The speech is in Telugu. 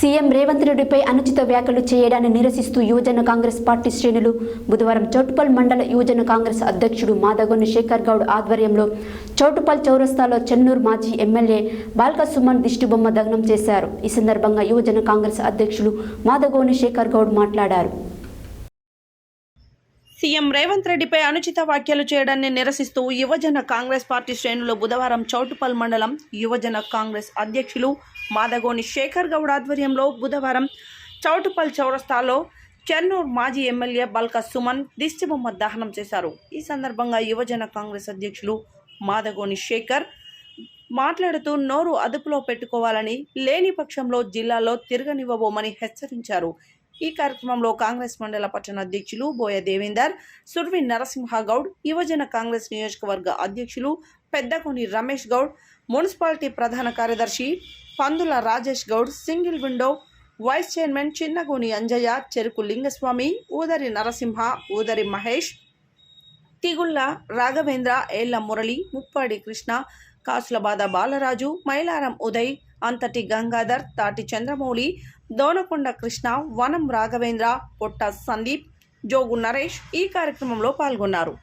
సీఎం రేవంత్ రెడ్డిపై అనుచిత వ్యాఖ్యలు చేయడాన్ని నిరసిస్తూ యువజన కాంగ్రెస్ పార్టీ శ్రేణులు బుధవారం చౌటుప్పల్ మండల యువజన కాంగ్రెస్ అధ్యక్షుడు మాదగోని శేఖర్ గౌడ్ ఆధ్వర్యంలో చౌటుప్పల్ చౌరస్తాలో చెన్నూరు మాజీ ఎమ్మెల్యే బాల్క సుమన్ దిష్టిబొమ్మ దగ్నం చేశారు. ఈ సందర్భంగా యువజన కాంగ్రెస్ అధ్యక్షులు మాదగోని శేఖర్ గౌడ్ మాట్లాడారు. సీఎం రేవంత్ రెడ్డిపై అనుచిత వ్యాఖ్యలు చేయడాన్ని నిరసిస్తూ యువజన కాంగ్రెస్ పార్టీ శ్రేణులు బుధవారం చౌటుప్పల్ మండలం యువజన కాంగ్రెస్ అధ్యక్షులు మాదగోని శేఖర్ గౌడ్ ఆధ్వర్యంలో బుధవారం చౌటుప్పల్ చౌరస్తాలో చెన్నూరు మాజీ ఎమ్మెల్యే బాల్క సుమన్ దిష్టిబొమ్మ దహనం చేశారు. ఈ సందర్భంగా యువజన కాంగ్రెస్ అధ్యక్షులు మాదగోని శేఖర్ మాట్లాడుతూ నోరు అదుపులో పెట్టుకోవాలని, లేని పక్షంలో జిల్లాలో తిరగనివ్వబోమని హెచ్చరించారు. ఈ కార్యక్రమంలో కాంగ్రెస్ మండల పట్టణ అధ్యక్షులు బోయ దేవేందర్, సుర్వి నరసింహగౌడ్, యువజన కాంగ్రెస్ నియోజకవర్గ అధ్యక్షులు పెద్దకోని రమేష్ గౌడ్, మున్సిపాలిటీ ప్రధాన కార్యదర్శి Pandula Rajesh Goud, single window vice chairman Chinnagoni Anjaiah, Cheruku Lingaswamy, Udari Narasimha, Udari Mahesh, Tigulla Raghavendra, ఏళ్ల మురళి, ముప్పాడి కృష్ణ, కాసులబాద బాలరాజు, మైలారం ఉదయ్, అంతటి గంగాధర్, తాటి చంద్రమౌళి, దోనకొండ కృష్ణ, వనం రాఘవేంద్ర, పొట్ట సందీప్, జోగు నరేష్ ఈ కార్యక్రమంలో పాల్గొన్నారు.